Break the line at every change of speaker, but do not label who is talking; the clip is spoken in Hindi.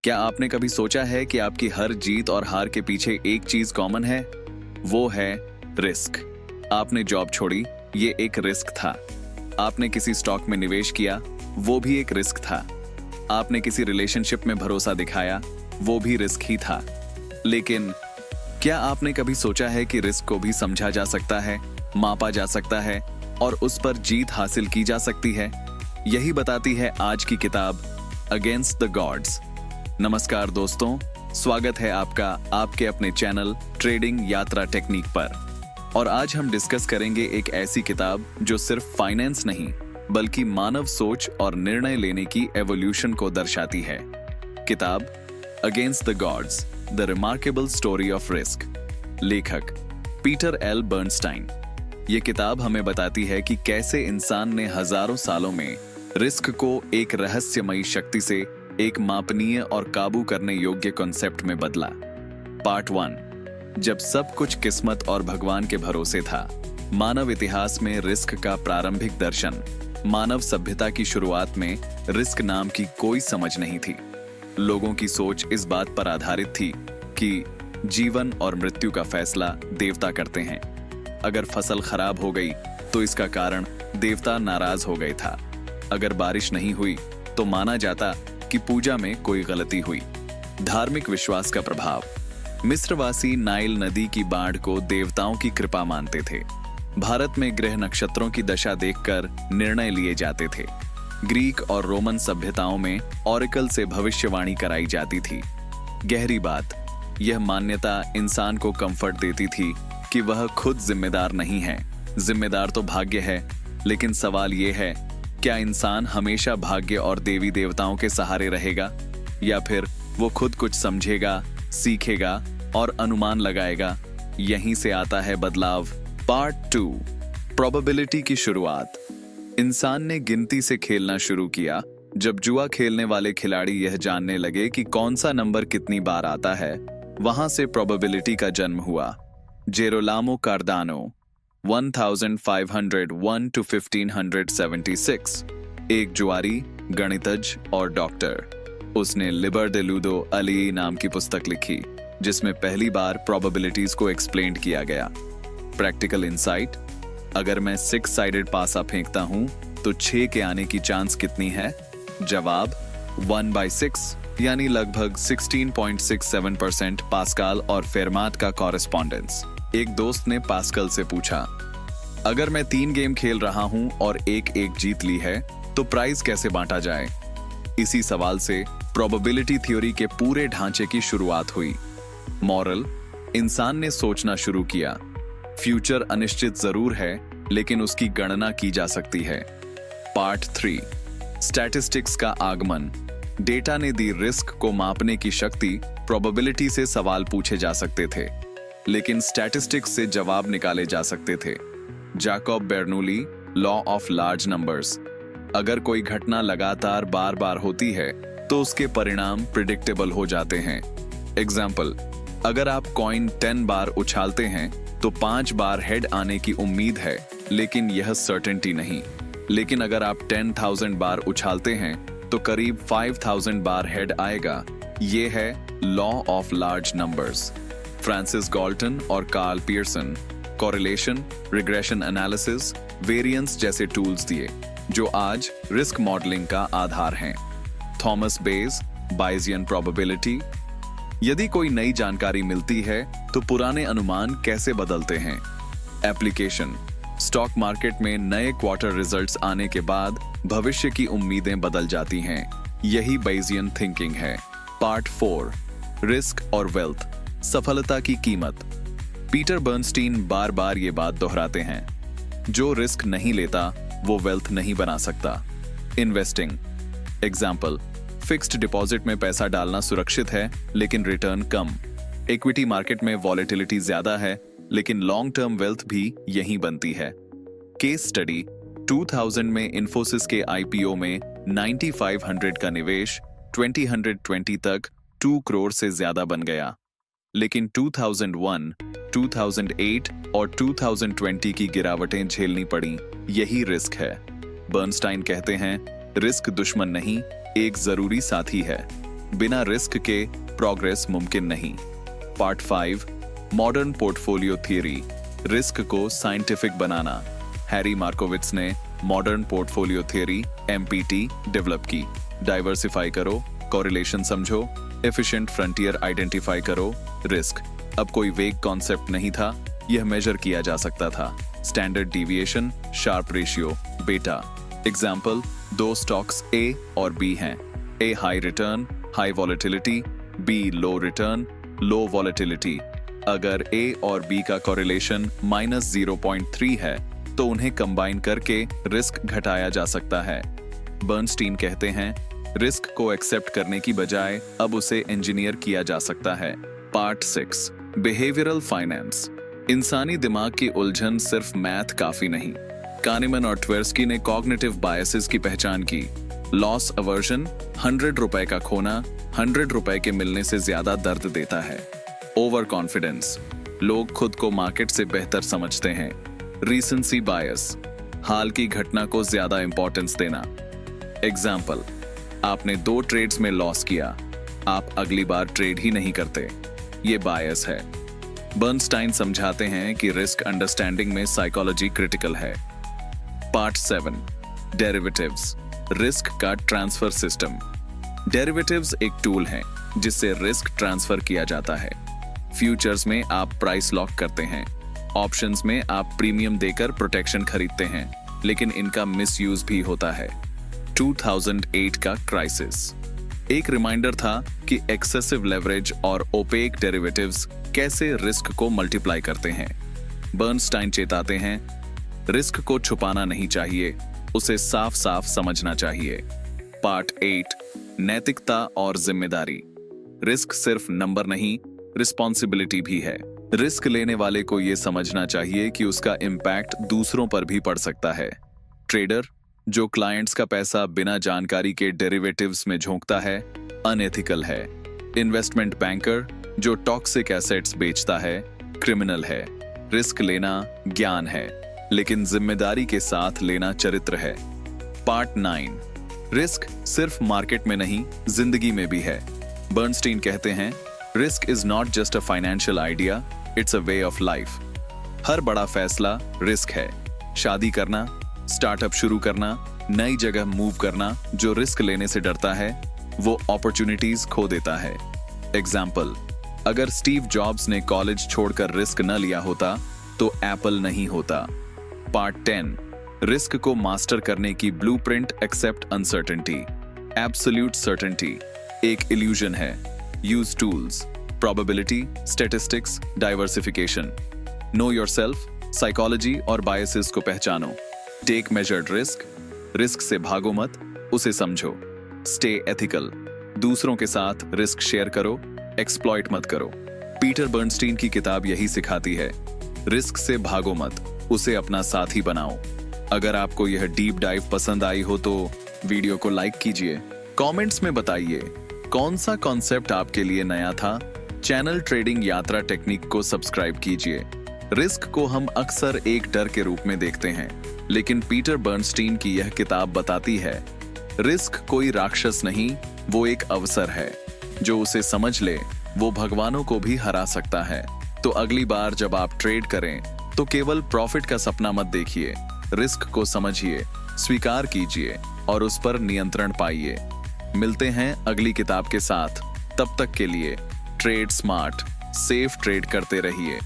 क्या आपने कभी सोचा है कि आपकी हर जीत और हार के पीछे एक चीज कॉमन है? वो है रिस्क। आपने जॉब छोड़ी, ये एक रिस्क था। आपने किसी स्टॉक में निवेश किया, वो भी एक रिस्क था। आपने किसी रिलेशनशिप में भरोसा दिखाया, वो भी रिस्क ही था। लेकिन क्या आपने कभी सोचा है कि रिस्क को भी समझा जा सकता है, मापा जा सकता है और उस पर जीत हासिल की जा सकती है? यही बताती है आज की किताब अगेंस्ट द गॉड्स। नमस्कार दोस्तों, स्वागत है आपका आपके अपने चैनल ट्रेडिंग यात्रा टेक्निक पर। और आज हम डिस्कस करेंगे एक ऐसी किताब जो सिर्फ फाइनेंस नहीं बल्कि मानव सोच और निर्णय लेने की एवोल्यूशन को दर्शाती है। किताब against the gods, the remarkable story of risk. लेखक पीटर एल बर्नस्टाइन। ये किताब हमें बताती है कि कैसे इंसान ने हजारों सालों में रिस्क को एक रहस्यमयी शक्ति से एक मापनीय और काबू करने योग्य कॉन्सेप्ट में बदला। पार्ट 1, जब सब कुछ किस्मत और भगवान के भरोसे था। मानव इतिहास में रिस्क का प्रारंभिक दर्शन। मानव सभ्यता की शुरुआत में रिस्क नाम की कोई समझ नहीं थी। लोगों की सोच इस बात पर आधारित थी कि जीवन और मृत्यु का फैसला देवता करते हैं। अगर फसल खराब हो गई तो इसका कारण देवता नाराज हो गए था। अगर बारिश नहीं हुई तो माना जाता कि पूजा में कोई गलती हुई। धार्मिक विश्वास का प्रभाव। मिस्रवासी नाइल नदी की बाढ़ को देवताओं की कृपा मानते थे। भारत में ग्रह नक्षत्रों की दशा देखकर निर्णय लिए जाते थे। ग्रीक और रोमन सभ्यताओं में ऑरेकल से भविष्यवाणी कराई जाती थी। गहरी बात, यह मान्यता इंसान को कंफर्ट देती थी कि वह खुद जिम्मेदार नहीं है। जिम्मेदार तो भाग्य है, लेकिन सवाल यह है, क्या इंसान हमेशा भाग्य और देवी देवताओं के सहारे रहेगा या फिर वो खुद कुछ समझेगा, सीखेगा और अनुमान लगाएगा? यहीं से आता है बदलाव। पार्ट 2, प्रोबेबिलिटी की शुरुआत। इंसान ने गिनती से खेलना शुरू किया जब जुआ खेलने वाले खिलाड़ी यह जानने लगे कि कौन सा नंबर कितनी बार आता है। वहां से प्रोबेबिलिटी का जन्म हुआ। जेरोलामो कार्डानो 1501 to 1576, एक जुआरी, गणितज्ञ और डॉक्टर। उसने लिबर दे लूडो अली नाम की पुस्तक लिखी जिसमें पहली बार प्रोबेबिलिटीज को एक्सप्लेन किया गया। प्रैक्टिकल इंसाइट, अगर मैं 6 साइडेड पासा फेंकता हूं तो 6 के आने की चांस कितनी है? जवाब 1/6 यानी लगभग 16.67% पास्कल और फेरमाट का कॉरेस्पॉन्डेंस। एक दोस्त ने पास्कल से पूछा, अगर मैं 3 गेम खेल रहा हूं और एक जीत ली है तो प्राइज कैसे बांटा जाए? इसी सवाल से प्रोबेबिलिटी थ्योरी के पूरे ढांचे की शुरुआत हुई। मॉरल, इंसान ने सोचना शुरू किया। फ्यूचर अनिश्चित जरूर है, लेकिन उसकी गणना की जा सकती है। पार्ट 3, स्टैटिस्टिक्स का आगमन। डेटा ने दी रिस्क को मापने की शक्ति। प्रोबेबिलिटी से सवाल पूछे जा सकते थे, लेकिन स्टैटिस्टिक्स से जवाब निकाले जा सकते थे। Jacob Bernoulli, law of large numbers. अगर कोई घटना लगातार बार बार होती है तो उसके परिणाम प्रिडिक्टेबल हो जाते हैं। एग्जाम्पल, अगर आप कॉइन 10 बार उछालते हैं तो 5 बार हेड आने की उम्मीद है, लेकिन यह सर्टेनिटी नहीं। लेकिन अगर आप 10,000 बार उछालते हैं तो करीब 5,000 बार हेड आएगा। यह है law of large numbers. Francis Galton और Karl Pearson correlation, regression analysis, variance जैसे टूल्स दिए जो आज रिस्क मॉडलिंग का आधार हैं। Thomas Bayes, Bayesian probability. यदि कोई नई जानकारी मिलती है तो पुराने अनुमान कैसे बदलते हैं? एप्लीकेशन, स्टॉक मार्केट में नए क्वार्टर रिजल्ट्स आने के बाद भविष्य की उम्मीदें बदल जाती हैं। यही बायजियन थिंकिंग है। पार्ट 4, रिस्क और वेल्थ, सफलता की कीमत। पीटर बर्नस्टीन बार बार ये बात दोहराते हैं, जो रिस्क नहीं लेता वो वेल्थ नहीं बना सकता। इन्वेस्टिंग एग्जाम्पल, फिक्स्ड डिपॉजिट में पैसा डालना सुरक्षित है लेकिन रिटर्न कम। इक्विटी मार्केट में वॉलेटिलिटी ज्यादा है लेकिन लॉन्ग टर्म वेल्थ भी यहीं बनती है। केस स्टडी, 2000 में इन्फोसिस के आईपीओ में 9500 का निवेश 2020 तक 2 करोड़ से ज्यादा बन गया। लेकिन 2001, 2008 और 2020 की गिरावटें झेलनी पड़ी। यही रिस्क है। बर्नस्टाइन कहते हैं, रिस्क दुश्मन नहीं, एक जरूरी साथी है। बिना रिस्क के प्रोग्रेस मुमकिन नहीं। Part 5, modern portfolio theory, risk को साइंटिफिक बनाना। हैरी मार्कोविट्ज ने modern portfolio theory MPT develop की। डाइवर्सिफाई करो, कोरिलेशन समझो, एफिशिएंट फ्रंटियर आइडेंटिफाई करो, रिस्क। अब कोई वेग कॉन्सेप्ट नहीं था, यह मेजर किया जा सकता था। स्टैंडर्ड डिविएशन, शार्प रेशियो, बेटा। एग्जाम्पल, 2 स्टॉक्स A और B हैं। A high return, high volatility, B low return, low volatility. अगर A और B का कोरिलेशन -0.3 है तो उन्हें कंबाइन करके रिस्क घटाया जा सकता है। बर्नस्टीन कहते हैं, रिस्क को एक्सेप्ट करने की बजाय अब उसे इंजीनियर किया जा सकता है। पार्ट 6, बिहेवियरल फाइनेंस, इंसानी दिमाग की उलझन सिर्फ मैथ काफी नहीं। कानीमन और ट्वेर्स्की ने कॉग्निटिव बायसेस की पहचान की। लॉस अवर्जन, 100 रुपए का खोना 100 रुपए के मिलने से ज्यादा दर्द देता है। ओवर कॉन्फिडेंस, लोग खुद को मार्केट से बेहतर समझते हैं। रीसेंसी बायस, हाल की घटना को ज्यादा इंपॉर्टेंस देना। एग्जाम्पल, आपने 2 ट्रेड्स में लॉस किया, आप अगली बार ट्रेड ही नहीं करते, ये बायस है। बर्नस्टाइन समझाते हैं कि रिस्क अंडरस्टैंडिंग में साइकोलॉजी क्रिटिकल है। पार्ट 7, डेरिवेटिव्स, रिस्क का ट्रांसफर सिस्टम। डेरिवेटिव्स एक टूल है जिससे रिस्क ट्रांसफर किया जाता है। फ्यूचर्स में आप प्राइस लॉक करते हैं, ऑप्शंस में आप प्रीमियम देकर प्रोटेक्शन खरीदते हैं, लेकिन इनका मिसयूज भी होता है। 2008 का क्राइसिस एक रिमाइंडर था कि एक्सेसिव लेवरेज और ओपेक डेरिवेटिव्स कैसे रिस्क को मल्टीप्लाई करते हैं। बर्नस्टाइन चेताते हैं, रिस्क को छुपाना नहीं चाहिए, उसे साफ साफ समझना चाहिए। पार्ट 8, नैतिकता और जिम्मेदारी, रिस्क सिर्फ नंबर नहीं, रिस्पॉन्सिबिलिटी भी है। रिस्क लेने वाले को यह समझना चाहिए कि उसका इम्पैक्ट दूसरों पर भी पड़ सकता है। ट्रेडर जो क्लाइंट्स का पैसा बिना जानकारी के डेरिवेटिव्स में झोंकता है, अनएथिकल है। इन्वेस्टमेंट बैंकर जो टॉक्सिक एसेट्स बेचता है, क्रिमिनल है। रिस्क लेना ज्ञान है, लेकिन जिम्मेदारी के साथ लेना चरित्र है। पार्ट 9, रिस्क सिर्फ मार्केट में नहीं, जिंदगी में भी है। बर्नस्टीन कहते हैं, risk is not just a financial idea, it's a way of life. हर बड़ा फैसला रिस्क है। शादी करना, स्टार्टअप शुरू करना, नई जगह मूव करना। जो रिस्क लेने से डरता है वो अपॉर्चुनिटीज खो देता है। एग्जाम्पल, अगर स्टीव जॉब्स ने कॉलेज छोड़कर रिस्क न लिया होता तो एप्पल नहीं होता। पार्ट 10, रिस्क को मास्टर करने की blueprint, accept uncertainty. Absolute certainty एक इल्यूजन है। Use tools, probability, statistics, diversification. Know yourself, psychology और बायसेस को पहचानो। टेक मेजर्ड रिस्क, रिस्क से भागो मत, उसे समझो। स्टे एथिकल, दूसरों के साथ रिस्क शेयर करो, एक्सप्लॉइट मत करो। पीटर बर्नस्टीन की किताब यही सिखाती है, रिस्क से भागो मत, उसे अपना साथी बनाओ। अगर आपको यह डीप डाइव पसंद आई हो तो वीडियो को लाइक कीजिए, कमेंट्स में बताइए कौन सा कॉन्सेप्ट आपके लिए नया था। चैनल ट्रेडिंग यात्रा टेक्निक को सब्सक्राइब कीजिए। रिस्क को हम अक्सर एक डर के रूप में देखते हैं, लेकिन पीटर बर्नस्टीन की यह किताब बताती है, रिस्क कोई राक्षस नहीं, वो एक अवसर है। जो उसे समझ ले वो भगवानों को भी हरा सकता है। तो अगली बार जब आप ट्रेड करें तो केवल प्रॉफिट का सपना मत देखिए, रिस्क को समझिए, स्वीकार कीजिए और उस पर नियंत्रण पाइए। मिलते हैं अगली किताब के साथ, तब तक के लिए ट्रेड स्मार्ट, सेफ ट्रेड करते रहिए।